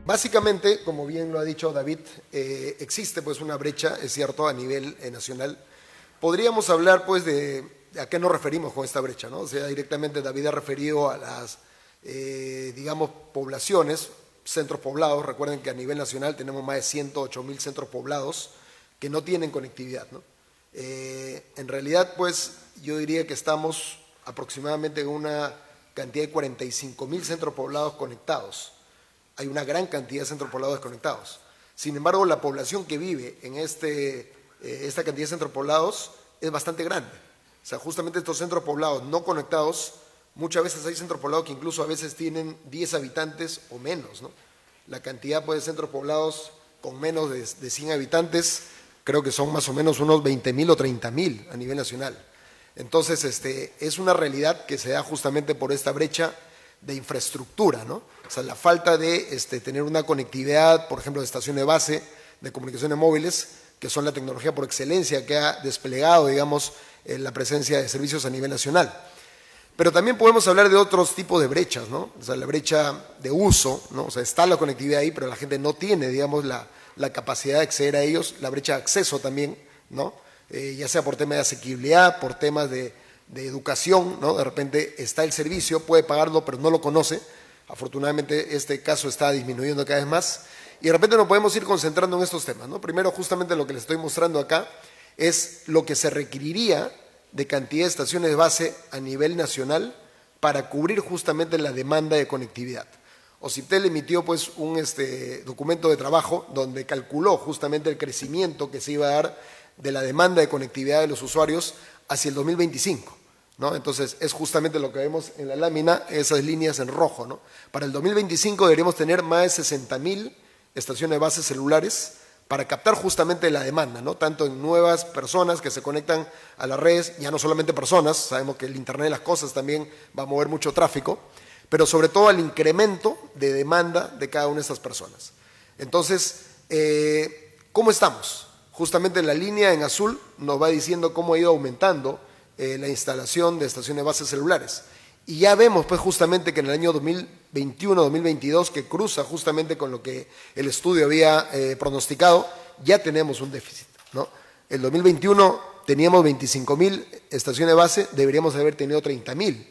Básicamente, como bien lo ha dicho David, existe pues una brecha, es cierto, a nivel nacional. Podríamos hablar pues de a qué nos referimos con esta brecha, ¿no? O sea, directamente David ha referido a las, digamos, poblaciones, centros poblados. Recuerden que a nivel nacional tenemos más de 108.000 centros poblados que no tienen conectividad, ¿no? En realidad, pues, yo diría que estamos aproximadamente en una cantidad de 45.000 centros poblados conectados. Hay una gran cantidad de centros poblados desconectados. Sin embargo, la población que vive en esta cantidad de centros poblados es bastante grande. O sea, justamente estos centros poblados no conectados, muchas veces hay centros poblados que incluso a veces tienen 10 habitantes o menos, ¿no? La cantidad pues, de centros poblados con menos de 100 habitantes creo que son más o menos unos 20.000 o 30.000 a nivel nacional. Entonces, es una realidad que se da justamente por esta brecha de infraestructura, ¿no? O sea, la falta de tener una conectividad, por ejemplo, de estaciones de base, de comunicaciones móviles, que son la tecnología por excelencia que ha desplegado, digamos, la presencia de servicios a nivel nacional. Pero también podemos hablar de otros tipos de brechas, ¿no? O sea, la brecha de uso, ¿no? O sea, está la conectividad ahí, pero la gente no tiene, digamos, la capacidad de acceder a ellos, la brecha de acceso también, ¿no? Ya sea por temas de asequibilidad, por temas de educación, ¿no? De repente está el servicio, puede pagarlo, pero no lo conoce. Afortunadamente este caso está disminuyendo cada vez más y de repente nos podemos ir concentrando en estos temas, ¿no? Primero, justamente lo que les estoy mostrando acá es lo que se requeriría de cantidad de estaciones de base a nivel nacional para cubrir justamente la demanda de conectividad. OCIPTEL emitió pues un documento de trabajo donde calculó justamente el crecimiento que se iba a dar de la demanda de conectividad de los usuarios hacia el 2025, ¿no? Entonces, es justamente lo que vemos en la lámina, esas líneas en rojo, ¿no? Para el 2025 deberíamos tener más de 60.000 estaciones de base celulares para captar justamente la demanda, ¿no? Tanto en nuevas personas que se conectan a las redes, ya no solamente personas, sabemos que el Internet de las cosas también va a mover mucho tráfico, pero sobre todo al incremento de demanda de cada una de estas personas. Entonces, ¿cómo estamos? Justamente la línea en azul nos va diciendo cómo ha ido aumentando la instalación de estaciones de base celulares. Y ya vemos pues justamente que en el año 2021-2022, que cruza justamente con lo que el estudio había pronosticado, ya tenemos un déficit, ¿no? El 2021 teníamos 25.000 estaciones de base, deberíamos haber tenido 30.000.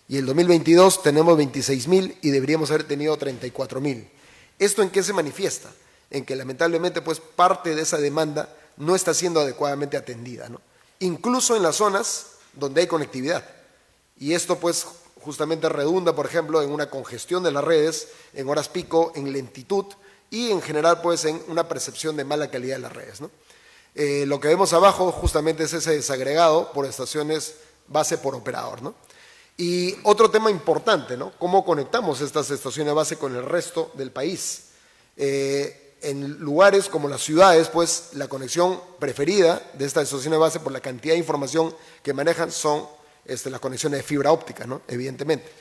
Y el 2022 tenemos 26.000 y deberíamos haber tenido 34.000. ¿Esto en qué se manifiesta? En que lamentablemente pues parte de esa demanda no está siendo adecuadamente atendida, ¿no? Incluso en las zonas donde hay conectividad. Y esto pues justamente redunda, por ejemplo, en una congestión de las redes, en horas pico, en lentitud y en general pues en una percepción de mala calidad de las redes, ¿no? Lo que vemos abajo justamente es ese desagregado por estaciones base por operador, ¿no? Y otro tema importante, ¿no? ¿Cómo conectamos estas estaciones base con el resto del país? En lugares como las ciudades, pues la conexión preferida de estas estaciones base por la cantidad de información que manejan son las conexiones de fibra óptica, ¿no? Evidentemente.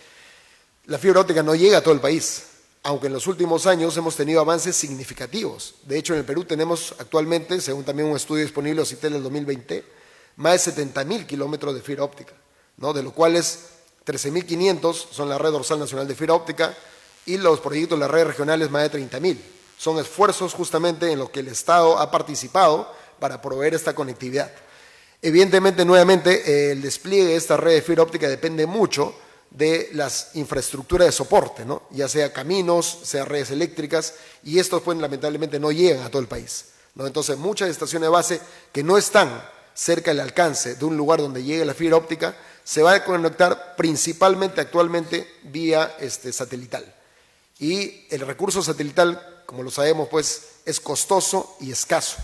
La fibra óptica no llega a todo el país, aunque en los últimos años hemos tenido avances significativos. De hecho, en el Perú tenemos actualmente, según también un estudio disponible OCIPTEL del 2020, más de 70.000 kilómetros de fibra óptica, ¿no? De los cuales 13.500 son la red dorsal nacional de fibra óptica y los proyectos de las redes regionales más de 30.000. Son esfuerzos justamente en los que el Estado ha participado para proveer esta conectividad. Evidentemente, nuevamente, el despliegue de esta red de fibra óptica depende mucho de las infraestructuras de soporte, ¿no? Ya sea caminos, sea redes eléctricas, y estos pues lamentablemente no llegan a todo el país, ¿no? Entonces, muchas estaciones de base que no están cerca del alcance de un lugar donde llegue la fibra óptica, se va a conectar principalmente actualmente vía satelital. Y el recurso satelital, como lo sabemos, pues es costoso y escaso.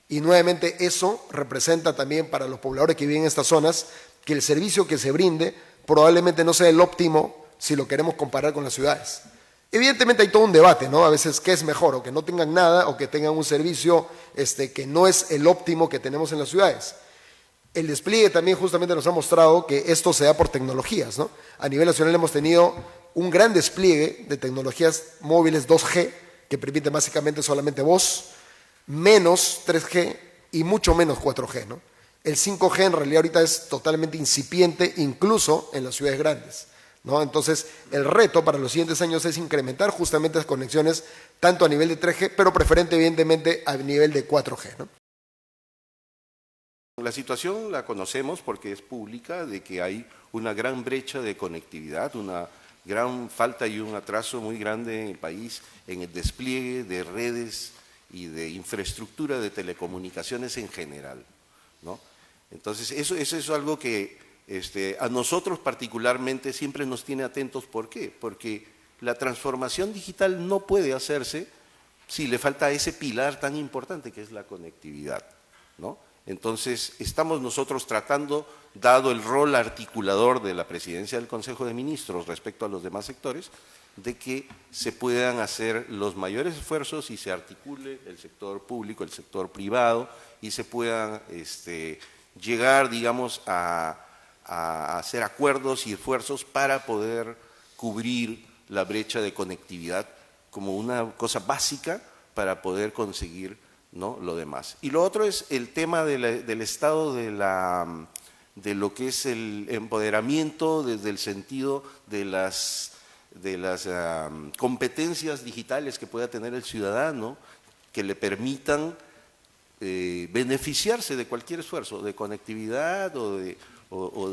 Y nuevamente eso representa también para los pobladores que viven en estas zonas que el servicio que se brinde probablemente no sea el óptimo si lo queremos comparar con las ciudades. Evidentemente hay todo un debate, ¿no? A veces qué es mejor, o que no tengan nada o que tengan un servicio que no es el óptimo que tenemos en las ciudades. El despliegue también justamente nos ha mostrado que esto se da por tecnologías, ¿no? A nivel nacional hemos tenido un gran despliegue de tecnologías móviles 2G que permiten básicamente solamente voz, menos 3G y mucho menos 4G, ¿no? El 5G en realidad ahorita es totalmente incipiente incluso en las ciudades grandes, ¿no? Entonces, el reto para los siguientes años es incrementar justamente las conexiones tanto a nivel de 3G, pero preferente evidentemente a nivel de 4G, ¿no? La situación la conocemos porque es pública, de que hay una gran brecha de conectividad, una gran falta y un atraso muy grande en el país en el despliegue de redes y de infraestructura de telecomunicaciones en general, ¿no? Entonces, eso es algo que a nosotros particularmente siempre nos tiene atentos. ¿Por qué? Porque la transformación digital no puede hacerse si le falta ese pilar tan importante que es la conectividad, ¿no? Entonces, estamos nosotros tratando, dado el rol articulador de la Presidencia del Consejo de Ministros respecto a los demás sectores, de que se puedan hacer los mayores esfuerzos y se articule el sector público, el sector privado, y se puedan llegar, digamos, a hacer acuerdos y esfuerzos para poder cubrir la brecha de conectividad como una cosa básica para poder conseguir, ¿no?, lo demás. Y lo otro es el tema del estado de lo que es el empoderamiento desde el sentido de las competencias digitales que pueda tener el ciudadano, que le permitan beneficiarse de cualquier esfuerzo de conectividad o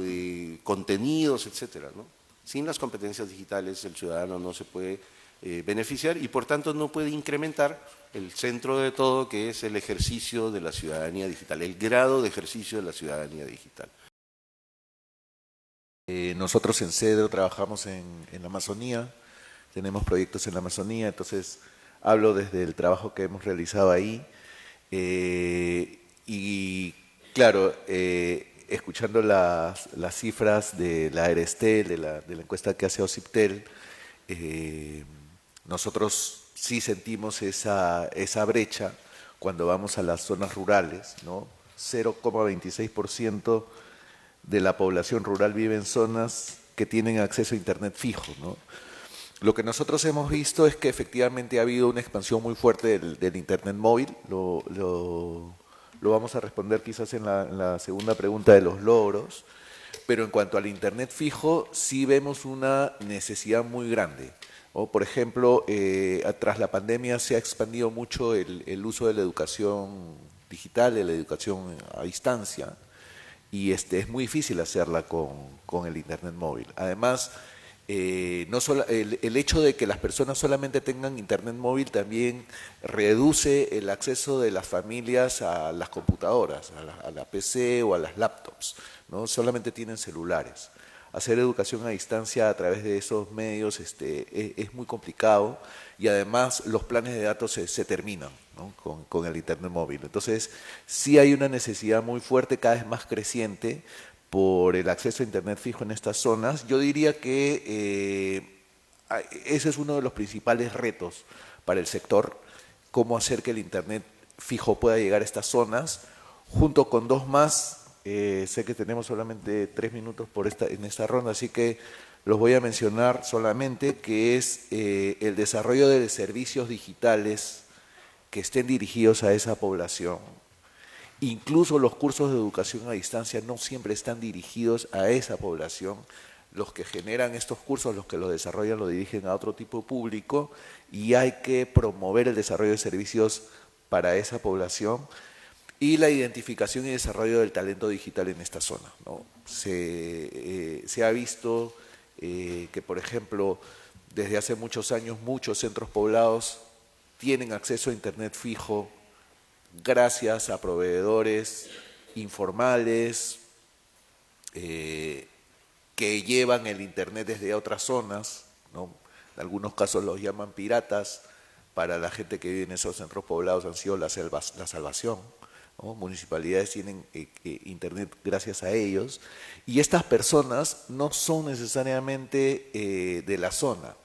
de contenidos, etcétera, ¿no? Sin las competencias digitales el ciudadano no se puede beneficiar y por tanto no puede incrementar el centro de todo, que es el ejercicio de la ciudadanía digital, el grado de ejercicio de la ciudadanía digital. Nosotros en CEDRO trabajamos en la Amazonía, tenemos proyectos en la Amazonía, entonces hablo desde el trabajo que hemos realizado ahí. Y claro, escuchando las cifras de la Erestel, de la encuesta que hace OCIPTEL, nosotros sí sentimos esa brecha cuando vamos a las zonas rurales, ¿no? 0,26% de la población rural vive en zonas que tienen acceso a internet fijo, ¿no? Lo que nosotros hemos visto es que efectivamente ha habido una expansión muy fuerte del internet móvil. Lo vamos a responder quizás en la segunda pregunta de los logros, pero en cuanto al internet fijo sí vemos una necesidad muy grande, ¿no? Por ejemplo, tras la pandemia se ha expandido mucho el uso de la educación digital, de la educación a distancia, y es muy difícil hacerla con el internet móvil. Además, no solo, el hecho de que las personas solamente tengan internet móvil también reduce el acceso de las familias a las computadoras, a la PC o a las laptops, ¿no? Solamente tienen celulares. Hacer educación a distancia a través de esos medios es muy complicado y además los planes de datos se terminan, ¿no?, con el internet móvil. Entonces sí hay una necesidad muy fuerte, cada vez más creciente, por el acceso a internet fijo en estas zonas. Yo diría que ese es uno de los principales retos para el sector, cómo hacer que el internet fijo pueda llegar a estas zonas, junto con dos más. Sé que tenemos solamente 3 minutos en esta ronda, así que los voy a mencionar solamente, que es el desarrollo de servicios digitales que estén dirigidos a esa población. Incluso los cursos de educación a distancia no siempre están dirigidos a esa población. Los que generan estos cursos, los que los desarrollan, lo dirigen a otro tipo de público y hay que promover el desarrollo de servicios para esa población y la identificación y desarrollo del talento digital en esta zona, ¿no? Se ha visto que, por ejemplo, desde hace muchos años muchos centros poblados tienen acceso a internet fijo gracias a proveedores informales que llevan el internet desde otras zonas, ¿no? En algunos casos los llaman piratas. Para la gente que vive en esos centros poblados han sido la salvación, ¿no? Municipalidades tienen internet gracias a ellos y estas personas no son necesariamente de la zona,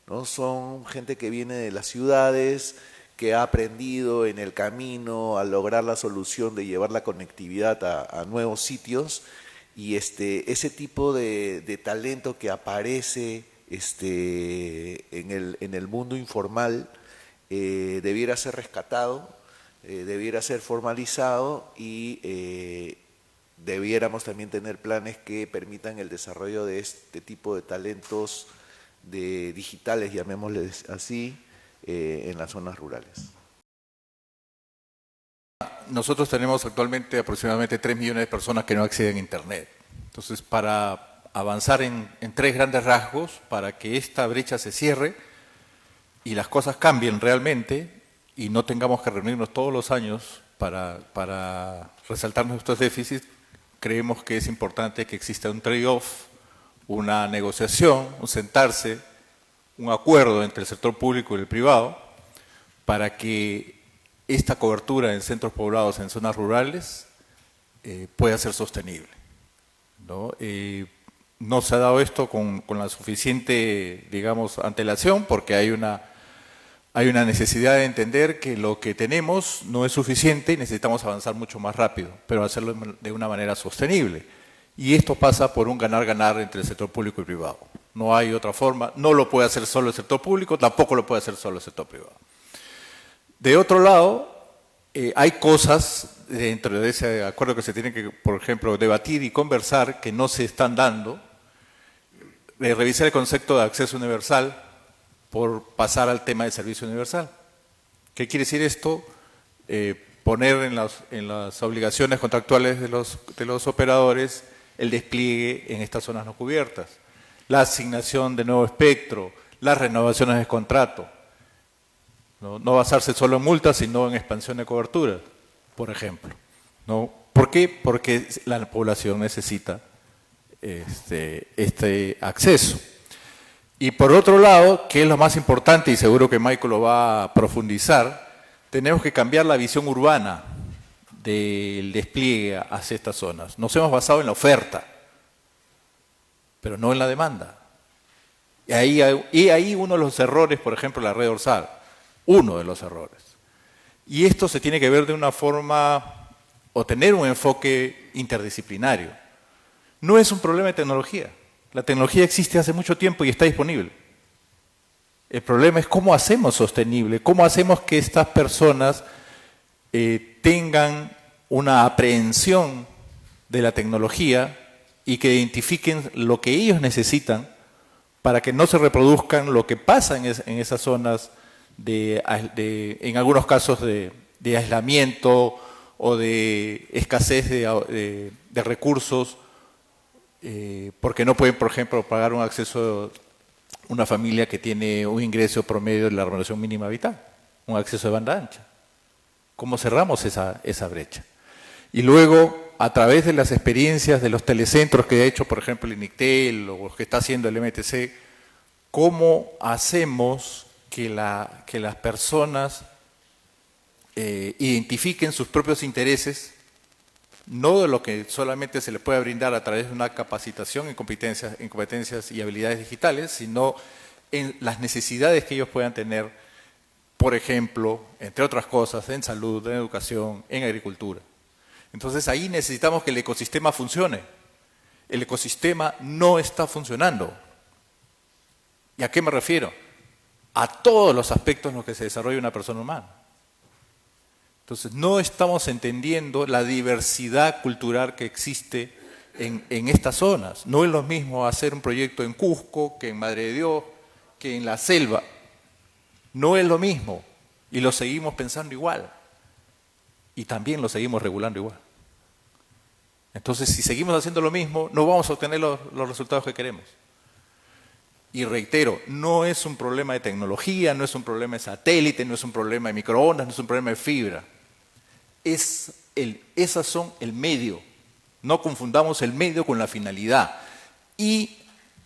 ¿no? Son gente que viene de las ciudades, que ha aprendido en el camino a lograr la solución de llevar la conectividad a nuevos sitios, y ese tipo de talento que aparece en el mundo informal debiera ser rescatado, debiera ser formalizado y debiéramos también tener planes que permitan el desarrollo de este tipo de talentos digitales, llamémosles así, en las zonas rurales. Nosotros tenemos actualmente aproximadamente 3 millones de personas que no acceden a Internet. Entonces, para avanzar en 3 grandes rasgos, para que esta brecha se cierre y las cosas cambien realmente y no tengamos que reunirnos todos los años para resaltar nuestros déficits, creemos que es importante que exista un trade-off, una negociación, un sentarse, un acuerdo entre el sector público y el privado para que esta cobertura en centros poblados, en zonas rurales, pueda ser sostenible, ¿no? No se ha dado esto con la suficiente, digamos, antelación, porque hay una necesidad de entender que lo que tenemos no es suficiente y necesitamos avanzar mucho más rápido, pero hacerlo de una manera sostenible. Y esto pasa por un ganar-ganar entre el sector público y privado. No hay otra forma, no lo puede hacer solo el sector público, tampoco lo puede hacer solo el sector privado. De otro lado, hay cosas dentro de ese acuerdo que se tienen que, por ejemplo, debatir y conversar que no se están dando. Revisar el concepto de acceso universal por pasar al tema de servicio universal. ¿Qué quiere decir esto? Poner en las obligaciones contractuales de los operadores el despliegue en estas zonas no cubiertas, la asignación de nuevo espectro, las renovaciones de contrato. No basarse solo en multas, sino en expansión de cobertura, por ejemplo, ¿no? ¿Por qué? Porque la población necesita este acceso. Y por otro lado, que es lo más importante, y seguro que Michael lo va a profundizar, tenemos que cambiar la visión urbana del despliegue hacia estas zonas. Nos hemos basado en la oferta, pero no en la demanda. Y ahí uno de los errores, por ejemplo, la red dorsal. Uno de los errores. Y esto se tiene que ver de una forma, o tener un enfoque interdisciplinario. No es un problema de tecnología. La tecnología existe hace mucho tiempo y está disponible. El problema es cómo hacemos sostenible, cómo hacemos que estas personas tengan una aprehensión de la tecnología y que identifiquen lo que ellos necesitan para que no se reproduzcan lo que pasa en esas zonas en algunos casos de aislamiento o de escasez de recursos, porque no pueden, por ejemplo, pagar un acceso una familia que tiene un ingreso promedio de la remuneración mínima vital, un acceso de banda ancha. ¿Cómo cerramos esa brecha? Y luego, a través de las experiencias de los telecentros que ha hecho, por ejemplo, el INICTEL o los que está haciendo el MTC, ¿cómo hacemos que las personas identifiquen sus propios intereses, no de lo que solamente se les puede brindar a través de una capacitación en competencias y habilidades digitales, sino en las necesidades que ellos puedan tener, por ejemplo, entre otras cosas, en salud, en educación, en agricultura? Entonces ahí necesitamos que el ecosistema funcione. El ecosistema no está funcionando. ¿Y a qué me refiero? A todos los aspectos en los que se desarrolla una persona humana. Entonces, no estamos entendiendo la diversidad cultural que existe en estas zonas. No es lo mismo hacer un proyecto en Cusco, que en Madre de Dios, que en la selva. No es lo mismo. Y lo seguimos pensando igual. Y también lo seguimos regulando igual. Entonces, si seguimos haciendo lo mismo, no vamos a obtener los resultados que queremos. Y reitero, no es un problema de tecnología, no es un problema de satélite, no es un problema de microondas, no es un problema de fibra. Esas son el medio. No confundamos el medio con la finalidad. Y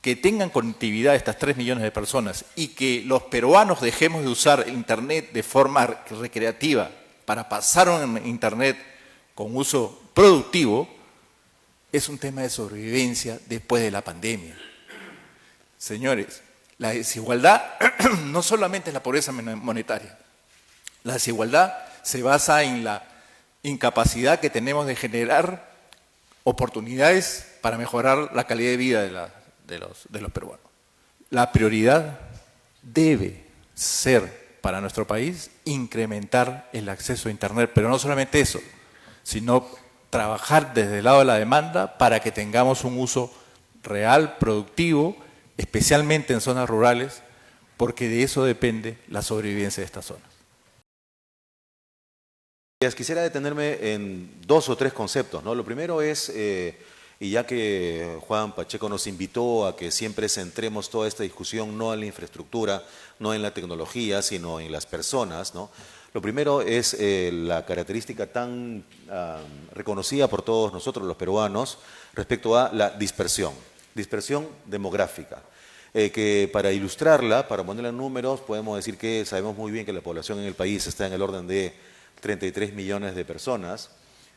que tengan conectividad estas 3 millones de personas y que los peruanos dejemos de usar Internet de forma recreativa para pasar a un Internet con uso productivo, es un tema de sobrevivencia después de la pandemia. Señores, la desigualdad no solamente es la pobreza monetaria. La desigualdad se basa en la incapacidad que tenemos de generar oportunidades para mejorar la calidad de vida de los peruanos. La prioridad debe ser para nuestro país incrementar el acceso a Internet, pero no solamente eso, sino trabajar desde el lado de la demanda para que tengamos un uso real, productivo, especialmente en zonas rurales, porque de eso depende la sobrevivencia de estas zonas. Quisiera detenerme en 2 o 3 conceptos, ¿no? Lo primero es, y ya que Juan Pacheco nos invitó a que siempre centremos toda esta discusión no en la infraestructura, no en la tecnología, sino en las personas, ¿no? Lo primero es la característica tan reconocida por todos nosotros los peruanos respecto a la dispersión demográfica. Que para ilustrarla, para ponerla en números, podemos decir que sabemos muy bien que la población en el país está en el orden de 33 millones de personas,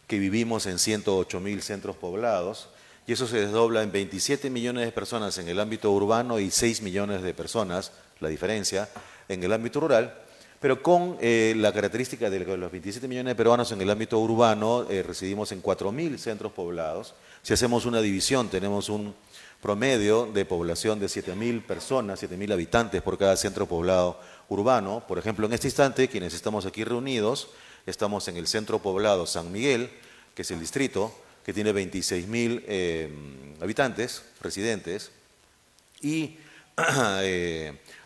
que vivimos en 108.000 centros poblados, y eso se desdobla en 27 millones de personas en el ámbito urbano y 6 millones de personas, la diferencia, en el ámbito rural, pero con la característica de que los 27 millones de peruanos en el ámbito urbano residimos en 4.000 centros poblados. Si hacemos una división, tenemos un promedio de población de 7.000 personas, 7.000 habitantes por cada centro poblado urbano. Por ejemplo, en este instante, quienes estamos aquí reunidos, estamos en el centro poblado San Miguel, que es el distrito, que tiene 26.000 habitantes, residentes, y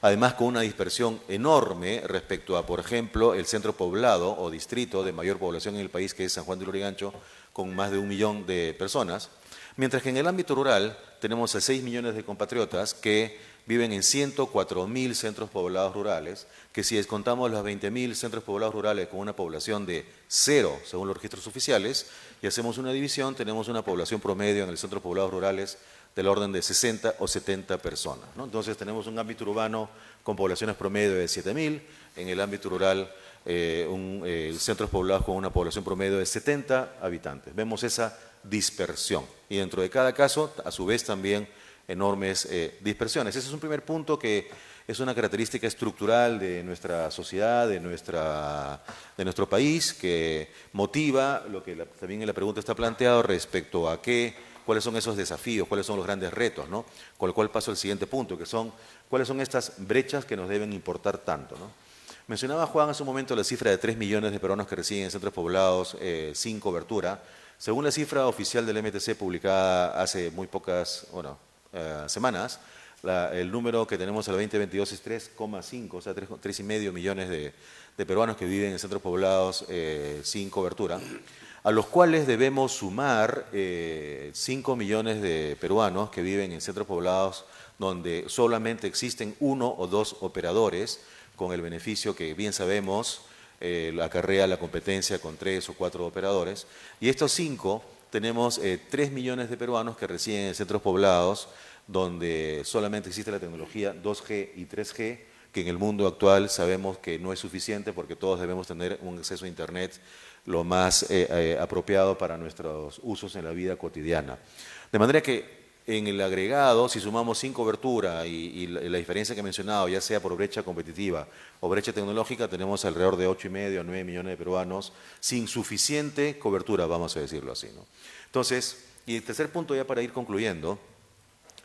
además con una dispersión enorme respecto a, por ejemplo, el centro poblado o distrito de mayor población en el país, que es San Juan de Lurigancho, con más de 1 millón de personas, mientras que en el ámbito rural tenemos a 6 millones de compatriotas que viven en 104.000 centros poblados rurales, que si descontamos los 20.000 centros poblados rurales con una población de 0, según los registros oficiales, y hacemos una división, tenemos una población promedio en el centros poblados rurales del orden de 60 o 70 personas, ¿no? Entonces tenemos un ámbito urbano con poblaciones promedio de 7.000, en el ámbito rural centros poblados con una población promedio de 70 habitantes. Vemos esa dispersión y dentro de cada caso, a su vez también enormes dispersiones. Ese es un primer punto que es una característica estructural de nuestra sociedad, de nuestro país, que motiva lo que también en la pregunta está planteado respecto a cuáles son esos desafíos, cuáles son los grandes retos, ¿no? Con lo cual paso al siguiente punto, que son cuáles son estas brechas que nos deben importar tanto, ¿no? Mencionaba Juan hace un momento la cifra de 3 millones de peruanos que residen en centros poblados sin cobertura. Según la cifra oficial del MTC publicada hace muy pocas semanas, el número que tenemos al 2022 es 3,5, o sea, 3,5 millones de peruanos que viven en centros poblados sin cobertura, a los cuales debemos sumar 5 millones de peruanos que viven en centros poblados donde solamente existen 1 o 2 operadores, con el beneficio que bien sabemos acarrea la competencia con 3 o 4 operadores. Y estos 5 tenemos 3 millones de peruanos que residen en centros poblados donde solamente existe la tecnología 2G y 3G, que en el mundo actual sabemos que no es suficiente porque todos debemos tener un acceso a Internet lo más apropiado para nuestros usos en la vida cotidiana. De manera que en el agregado, si sumamos sin cobertura y la diferencia que he mencionado, ya sea por brecha competitiva o brecha tecnológica, tenemos alrededor de 8,5 o 9 millones de peruanos sin suficiente cobertura, vamos a decirlo así, ¿no? Entonces, y el tercer punto ya para ir concluyendo,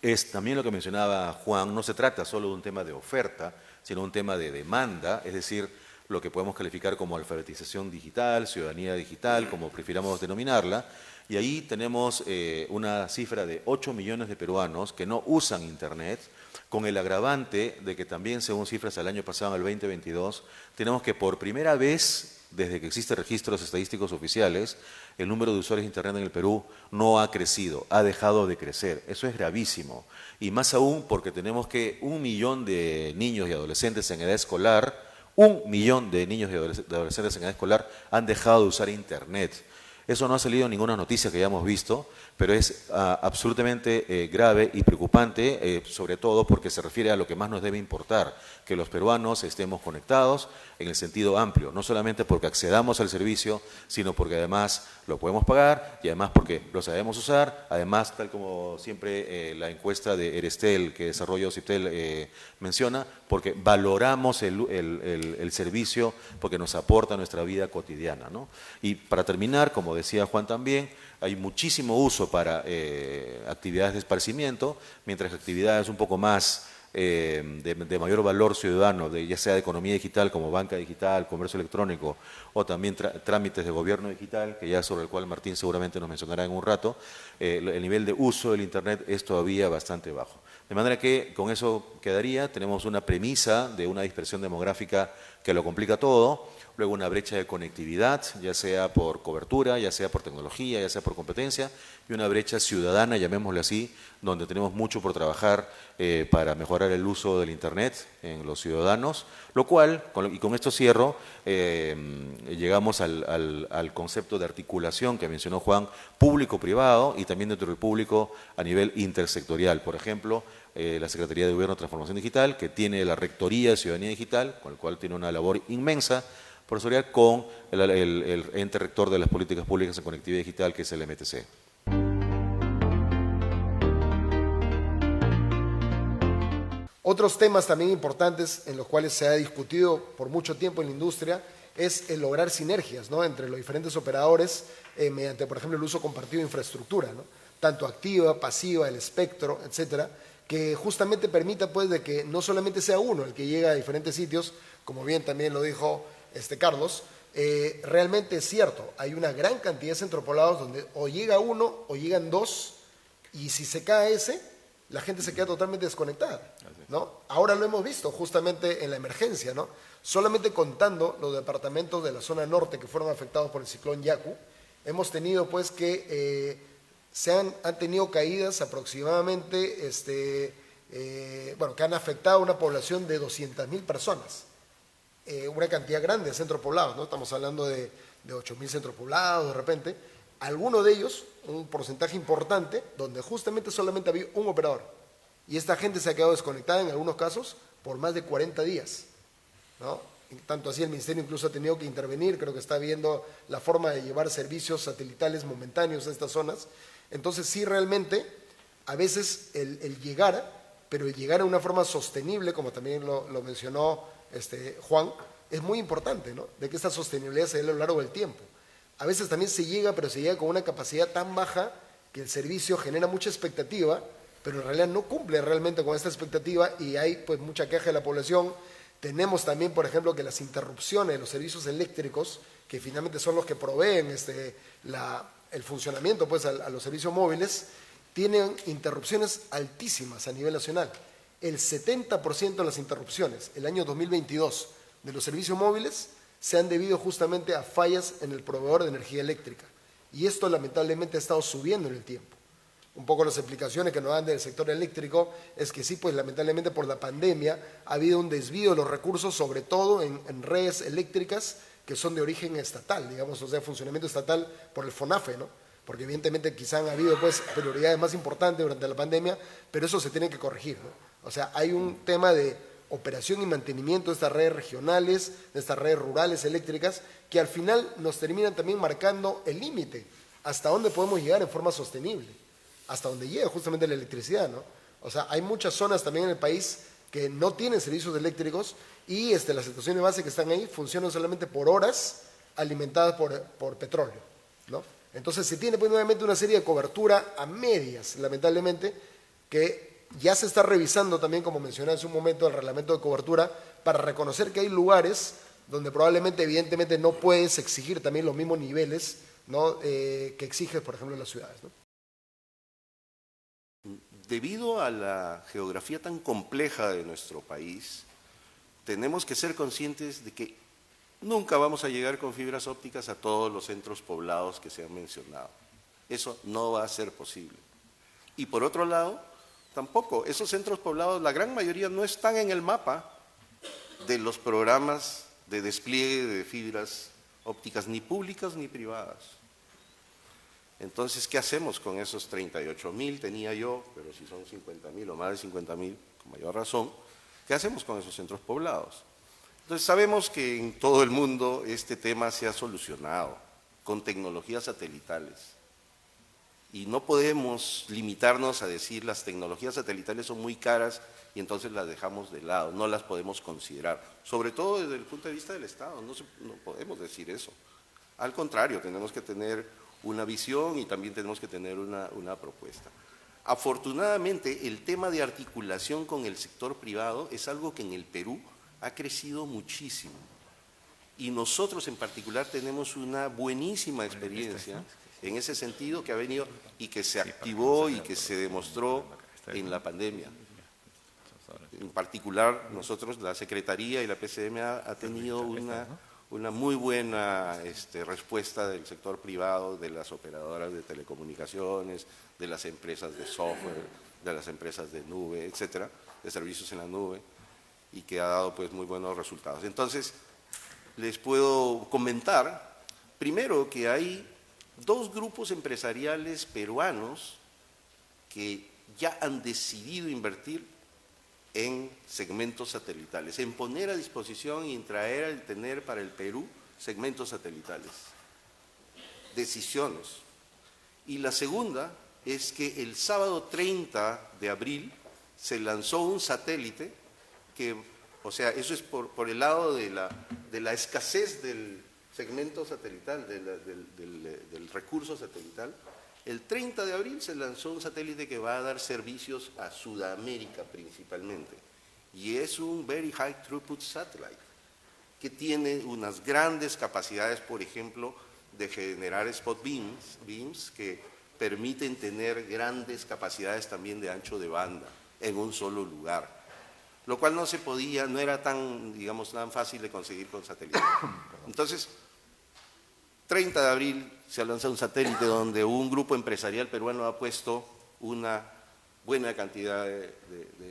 es también lo que mencionaba Juan, no se trata solo de un tema de oferta, sino un tema de demanda, es decir, lo que podemos calificar como alfabetización digital, ciudadanía digital, como prefiramos denominarla, y ahí tenemos una cifra de 8 millones de peruanos que no usan Internet, con el agravante de que también, según cifras al año pasado, el 2022, tenemos que por primera vez, desde que existen registros estadísticos oficiales, el número de usuarios de Internet en el Perú no ha crecido, ha dejado de crecer. Eso es gravísimo. Y más aún porque tenemos que 1 millón de niños y adolescentes en edad escolar, 1 millón de niños y adolescentes en edad escolar han dejado de usar Internet. Eso no ha salido en ninguna noticia que hayamos visto, pero es absolutamente grave y preocupante, sobre todo porque se refiere a lo que más nos debe importar, que los peruanos estemos conectados en el sentido amplio, no solamente porque accedamos al servicio, sino porque además lo podemos pagar y además porque lo sabemos usar, además, tal como siempre la encuesta de Erestel que desarrolló Ciptel menciona, porque valoramos el servicio, porque nos aporta a nuestra vida cotidiana, ¿no? Y para terminar, como decía Juan también, hay muchísimo uso para actividades de esparcimiento, mientras que actividades un poco más de mayor valor ciudadano, ya sea de economía digital como banca digital, comercio electrónico o también trámites de gobierno digital, que ya sobre el cual Martín seguramente nos mencionará en un rato, el nivel de uso del Internet es todavía bastante bajo. De manera que con eso quedaría, tenemos una premisa de una dispersión demográfica que lo complica todo, luego una brecha de conectividad, ya sea por cobertura, ya sea por tecnología, ya sea por competencia, y una brecha ciudadana, llamémosle así, donde tenemos mucho por trabajar para mejorar el uso del Internet en los ciudadanos, lo cual, y con esto cierro, llegamos al concepto de articulación que mencionó Juan, público-privado y también dentro del público a nivel intersectorial. Por ejemplo, la Secretaría de Gobierno de Transformación Digital, que tiene la Rectoría de Ciudadanía Digital, con el cual tiene una labor inmensa profesorial, con el ente rector de las políticas públicas en conectividad digital, que es el MTC. Otros temas también importantes en los cuales se ha discutido por mucho tiempo en la industria es el lograr sinergias, ¿no?, entre los diferentes operadores mediante, por ejemplo, el uso compartido de infraestructura, ¿no?, tanto activa, pasiva, el espectro, etcétera, que justamente permita pues de que no solamente sea uno el que llega a diferentes sitios, como bien también lo dijo Carlos, realmente es cierto, hay una gran cantidad de centros poblados donde o llega uno o llegan dos, y si se cae ese, la gente se queda totalmente desconectada, ¿no? Ahora lo hemos visto justamente en la emergencia, ¿no? Solamente contando los departamentos de la zona norte que fueron afectados por el ciclón Yaku, hemos tenido pues que han tenido caídas aproximadamente, que han afectado a una población de 200.000 personas, una cantidad grande de centros poblados, ¿no? Estamos hablando de 8.000 centros poblados de repente, algunos de ellos, un porcentaje importante, donde justamente solamente había un operador, y esta gente se ha quedado desconectada en algunos casos por más de 40 días, ¿no? Tanto así el Ministerio incluso ha tenido que intervenir, creo que está viendo la forma de llevar servicios satelitales momentáneos a estas zonas. Entonces sí, realmente, a veces el llegar, pero el llegar de una forma sostenible, como también lo mencionó Juan, es muy importante, ¿no?, de que esta sostenibilidad se dé a lo largo del tiempo. A veces también se llega, pero se llega con una capacidad tan baja que el servicio genera mucha expectativa, pero en realidad no cumple realmente con esta expectativa y hay pues mucha queja de la población. Tenemos también, por ejemplo, que las interrupciones de los servicios eléctricos, que finalmente son los que proveen el funcionamiento pues, a los servicios móviles, tienen interrupciones altísimas a nivel nacional. El 70% de las interrupciones el año 2022 de los servicios móviles se han debido justamente a fallas en el proveedor de energía eléctrica. Y esto lamentablemente ha estado subiendo en el tiempo. Un poco las explicaciones que nos dan del sector eléctrico es que sí, pues lamentablemente por la pandemia ha habido un desvío de los recursos, sobre todo en redes eléctricas que son de origen estatal, digamos, o sea, funcionamiento estatal por el FONAFE, ¿no? Porque evidentemente quizá han habido pues prioridades más importantes durante la pandemia, pero eso se tiene que corregir, ¿no? O sea, hay un tema de operación y mantenimiento de estas redes regionales, de estas redes rurales eléctricas, que al final nos terminan también marcando el límite, hasta dónde podemos llegar en forma sostenible, hasta donde llega justamente la electricidad, ¿no? O sea, hay muchas zonas también en el país que no tienen servicios eléctricos y las estaciones de base que están ahí funcionan solamente por horas alimentadas por petróleo, ¿no? Entonces se tiene pues nuevamente una serie de cobertura a medias, lamentablemente, que ya se está revisando también, como mencioné hace un momento, el reglamento de cobertura para reconocer que hay lugares donde probablemente, evidentemente, no puedes exigir también los mismos niveles, ¿no?, que exiges, por ejemplo, en las ciudades, ¿no? Debido a la geografía tan compleja de nuestro país, tenemos que ser conscientes de que nunca vamos a llegar con fibras ópticas a todos los centros poblados que se han mencionado. Eso no va a ser posible. Y por otro lado, tampoco, esos centros poblados, la gran mayoría no están en el mapa de los programas de despliegue de fibras ópticas, ni públicas ni privadas. Entonces, ¿qué hacemos con esos 38.000? Tenía yo, pero si son 50.000 o más de 50.000, con mayor razón, ¿qué hacemos con esos centros poblados? Entonces, sabemos que en todo el mundo este tema se ha solucionado con tecnologías satelitales. Y no podemos limitarnos a decir las tecnologías satelitales son muy caras y entonces las dejamos de lado, no las podemos considerar, sobre todo desde el punto de vista del Estado, no podemos decir eso. Al contrario, tenemos que tener una visión y también tenemos que tener una propuesta. Afortunadamente, el tema de articulación con el sector privado es algo que en el Perú ha crecido muchísimo. Y nosotros en particular tenemos una buenísima experiencia en ese sentido que ha venido y que se activó y que se demostró en la pandemia. En particular, nosotros, la Secretaría y la PCM ha tenido una muy buena respuesta del sector privado, de las operadoras de telecomunicaciones, de las empresas de software, de las empresas de nube, etcétera, de servicios en la nube, y que ha dado pues muy buenos resultados. Entonces, les puedo comentar, primero, que hay 2 grupos empresariales peruanos que ya han decidido invertir en segmentos satelitales, en poner a disposición y en traer a tener para el Perú segmentos satelitales. Decisiones. Y la segunda es que el sábado 30 de abril se lanzó un satélite que, o sea, eso es por el lado de la escasez del segmento satelital, del recurso satelital. El 30 de abril se lanzó un satélite que va a dar servicios a Sudamérica principalmente, y es un Very High Throughput Satellite, que tiene unas grandes capacidades, por ejemplo, de generar spot beams que permiten tener grandes capacidades también de ancho de banda en un solo lugar, lo cual no se podía, no era tan, digamos, tan fácil de conseguir con satélites. Entonces, 30 de abril se lanza un satélite donde un grupo empresarial peruano ha puesto una buena cantidad de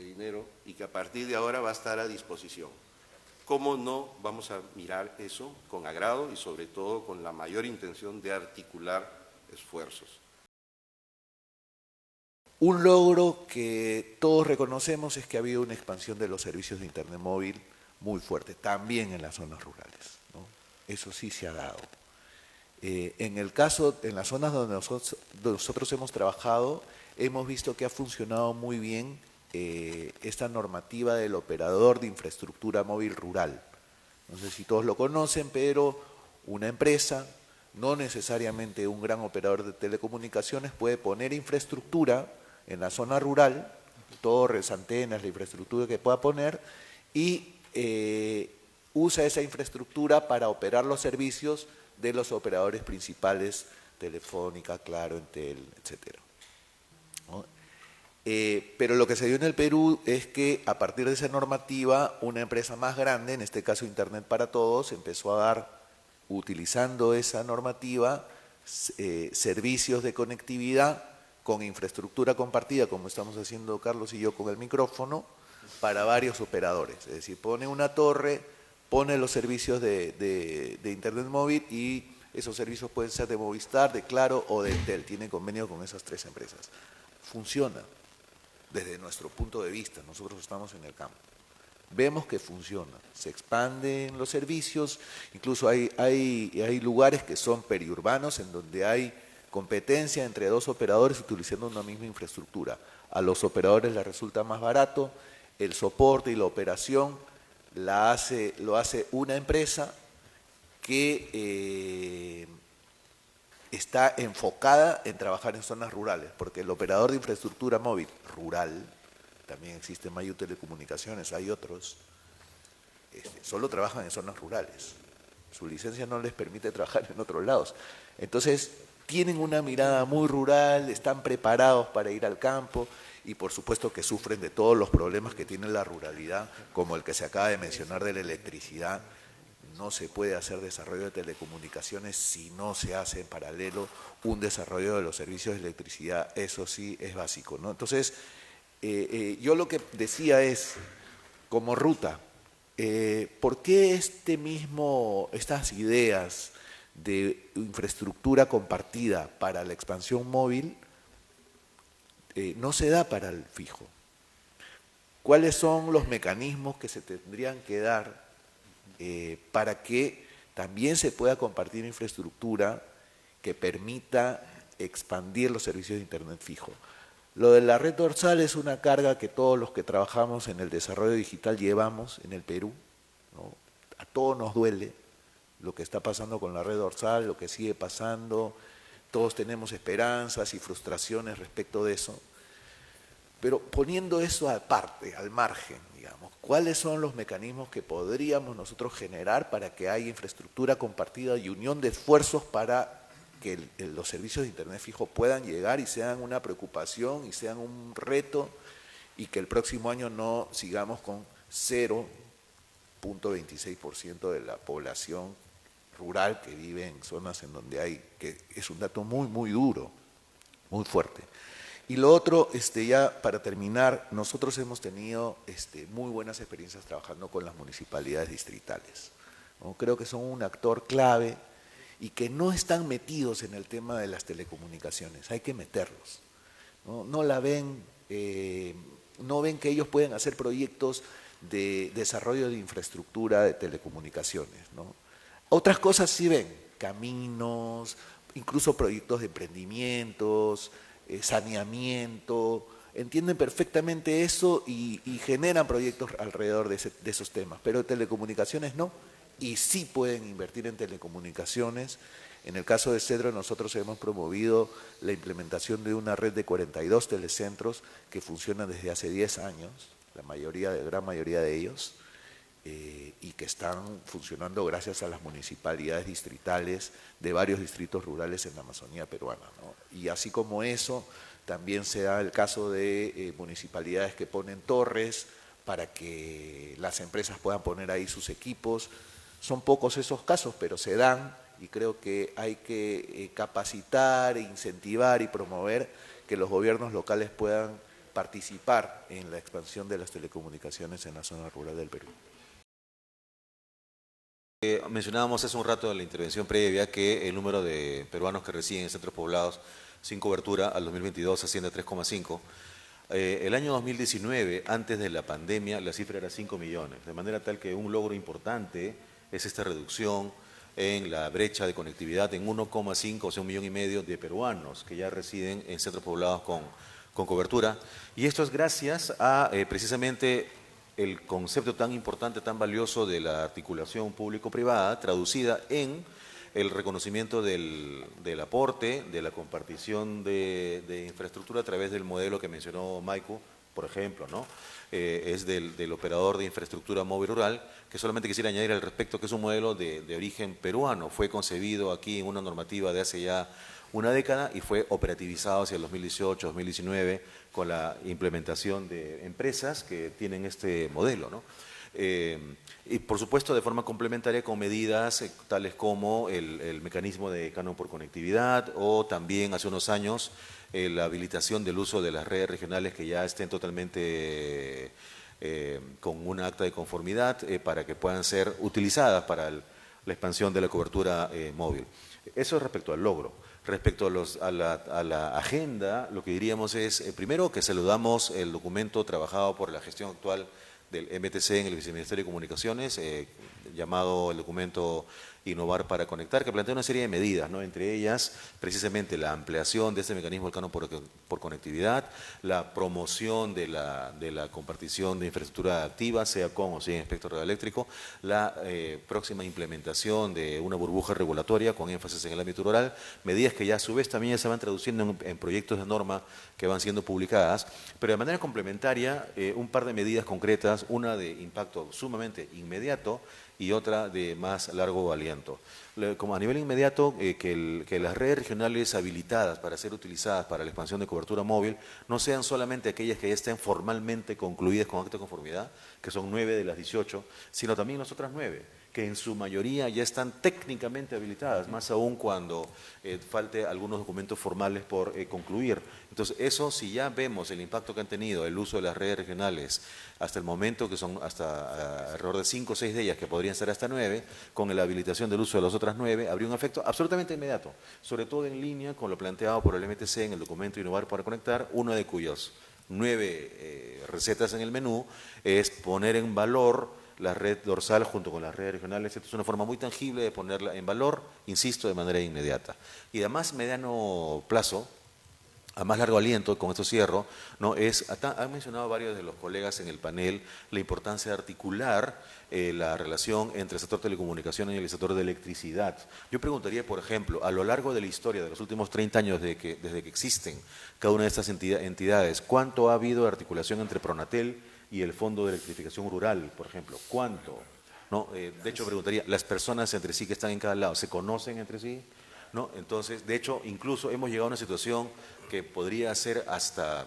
dinero y que a partir de ahora va a estar a disposición. ¿Cómo no vamos a mirar eso con agrado y sobre todo con la mayor intención de articular esfuerzos? Un logro que todos reconocemos es que ha habido una expansión de los servicios de Internet móvil muy fuerte, también en las zonas rurales, ¿no? Eso sí se ha dado. En el caso, en las zonas donde nosotros hemos trabajado, hemos visto que ha funcionado muy bien esta normativa del operador de infraestructura móvil rural. No sé si todos lo conocen, pero una empresa, no necesariamente un gran operador de telecomunicaciones, puede poner infraestructura en la zona rural, torres, antenas, la infraestructura que pueda poner, y usa esa infraestructura para operar los servicios de los operadores principales, Telefónica, Claro, Entel, etcétera, ¿no? Pero lo que se dio en el Perú es que a partir de esa normativa, una empresa más grande, en este caso Internet para Todos, empezó a dar, utilizando esa normativa, servicios de conectividad con infraestructura compartida, como estamos haciendo Carlos y yo con el micrófono, para varios operadores. Es decir, pone una torre, pone los servicios de Internet móvil, y esos servicios pueden ser de Movistar, de Claro o de Entel. Tienen convenio con esas 3 empresas. Funciona desde nuestro punto de vista. Nosotros estamos en el campo. Vemos que funciona. Se expanden los servicios. Incluso hay lugares que son periurbanos en donde hay competencia entre 2 operadores utilizando una misma infraestructura. A los operadores les resulta más barato el soporte y la operación. Lo hace una empresa que está enfocada en trabajar en zonas rurales, porque el operador de infraestructura móvil rural, también existe Mayu Telecomunicaciones, hay otros, solo trabajan en zonas rurales. Su licencia no les permite trabajar en otros lados. Entonces, tienen una mirada muy rural, están preparados para ir al campo, y por supuesto que sufren de todos los problemas que tiene la ruralidad, como el que se acaba de mencionar de la electricidad. No se puede hacer desarrollo de telecomunicaciones si no se hace en paralelo un desarrollo de los servicios de electricidad. Eso sí es básico, ¿no? Entonces, yo lo que decía es, como ruta, ¿por qué estas ideas de infraestructura compartida para la expansión móvil no se da para el fijo? ¿Cuáles son los mecanismos que se tendrían que dar para que también se pueda compartir infraestructura que permita expandir los servicios de Internet fijo? Lo de la red dorsal es una carga que todos los que trabajamos en el desarrollo digital llevamos en el Perú, ¿no? A todos nos duele lo que está pasando con la red dorsal, lo que sigue pasando. Todos tenemos esperanzas y frustraciones respecto de eso, Pero poniendo eso aparte, al margen, digamos, ¿cuáles son los mecanismos que podríamos nosotros generar para que haya infraestructura compartida y unión de esfuerzos para que los servicios de Internet fijo puedan llegar y sean una preocupación y sean un reto y que el próximo año no sigamos con 0.26% de la población rural que vive en zonas en donde hay, que es un dato muy, muy duro, muy fuerte? Y lo otro, ya para terminar, nosotros hemos tenido muy buenas experiencias trabajando con las municipalidades distritales, ¿no? Creo que son un actor clave y que no están metidos en el tema de las telecomunicaciones, hay que meterlos, ¿no? No ven que ellos pueden hacer proyectos de desarrollo de infraestructura de telecomunicaciones, ¿no? Otras cosas sí ven, caminos, incluso proyectos de emprendimientos, saneamiento, entienden perfectamente eso y generan proyectos alrededor de esos temas, pero telecomunicaciones no, y sí pueden invertir en telecomunicaciones. En el caso de Cedro, nosotros hemos promovido la implementación de una red de 42 telecentros que funcionan desde hace 10 años, la gran mayoría de ellos, y que están funcionando gracias a las municipalidades distritales de varios distritos rurales en la Amazonía peruana, ¿no? Y así como eso, también se da el caso de municipalidades que ponen torres para que las empresas puedan poner ahí sus equipos. Son pocos esos casos, pero se dan, y creo que hay que capacitar, incentivar y promover que los gobiernos locales puedan participar en la expansión de las telecomunicaciones en la zona rural del Perú. Mencionábamos hace un rato en la intervención previa que el número de peruanos que residen en centros poblados sin cobertura al 2022 asciende a 3,5. El año 2019, antes de la pandemia, la cifra era 5 millones, de manera tal que un logro importante es esta reducción en la brecha de conectividad en 1,5, o sea, 1,5 millones de peruanos que ya residen en centros poblados con cobertura. Y esto es gracias a precisamente el concepto tan importante, tan valioso de la articulación público-privada, traducida en el reconocimiento del aporte, de la compartición de infraestructura a través del modelo que mencionó Maiku, por ejemplo, ¿no? Es del operador de infraestructura móvil rural, que solamente quisiera añadir al respecto que es un modelo de origen peruano, fue concebido aquí en una normativa de hace ya una década y fue operativizado hacia el 2018-2019 con la implementación de empresas que tienen este modelo, ¿no? Y por supuesto de forma complementaria con medidas tales como el mecanismo de canon por conectividad o también hace unos años la habilitación del uso de las redes regionales que ya estén totalmente con un acta de conformidad para que puedan ser utilizadas para la expansión de la cobertura móvil. Eso es respecto al logro. Respecto a la agenda, lo que diríamos es, primero, que saludamos el documento trabajado por la gestión actual del MTC en el Viceministerio de Comunicaciones, llamado el documento Innovar para Conectar, que plantea una serie de medidas, ¿no? Entre ellas, precisamente, la ampliación de este mecanismo del canon por conectividad, la promoción de la compartición de infraestructura activa, sea con o sin espectro radioeléctrico, la próxima implementación de una burbuja regulatoria con énfasis en el ámbito rural, medidas que ya a su vez también ya se van traduciendo en proyectos de norma que van siendo publicadas, pero de manera complementaria, un par de medidas concretas, una de impacto sumamente inmediato y otra de más largo aliento. Como a nivel inmediato, que las redes regionales habilitadas para ser utilizadas para la expansión de cobertura móvil no sean solamente aquellas que ya estén formalmente concluidas con acta de conformidad, que son 9 de las 18, sino también las otras 9, que en su mayoría ya están técnicamente habilitadas, más aún cuando falte algunos documentos formales por concluir. Entonces, eso, si ya vemos el impacto que han tenido el uso de las redes regionales hasta el momento, que son hasta alrededor de 5 o 6 de ellas, que podrían ser hasta 9, con la habilitación del uso de las otras 9, habría un efecto absolutamente inmediato, sobre todo en línea con lo planteado por el MTC en el documento Innovar para Conectar, una de cuyos 9 recetas en el menú es poner en valor la red dorsal junto con las redes regionales. Esto es una forma muy tangible de ponerla en valor, insisto, de manera inmediata. Y además, mediano plazo, a más largo aliento, con esto cierro, ¿no? Han mencionado varios de los colegas en el panel la importancia de articular la relación entre el sector de telecomunicaciones y el sector de electricidad. Yo preguntaría, por ejemplo, a lo largo de la historia de los últimos 30 años desde que existen cada una de estas entidades, ¿cuánto ha habido de articulación entre Pronatel y el Fondo de Electrificación Rural, por ejemplo? ¿Cuánto? ¿No? De hecho, preguntaría, ¿las personas entre sí que están en cada lado se conocen entre sí? ¿No? Entonces, de hecho, incluso hemos llegado a una situación que podría ser hasta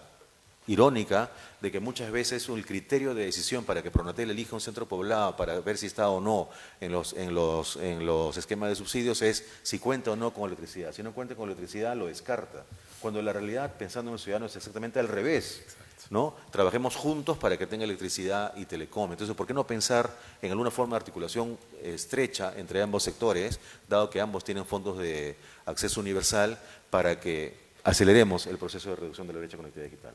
irónica, de que muchas veces el criterio de decisión para que Pronatel elija un centro poblado para ver si está o no en los esquemas de subsidios es si cuenta o no con electricidad. Si no cuenta con electricidad, lo descarta. Cuando la realidad, pensando en el ciudadano, es exactamente al revés, ¿no? Trabajemos juntos para que tenga electricidad y telecom. Entonces, ¿por qué no pensar en alguna forma de articulación estrecha entre ambos sectores, dado que ambos tienen fondos de acceso universal, para que aceleremos el proceso de reducción de la brecha de conectividad digital?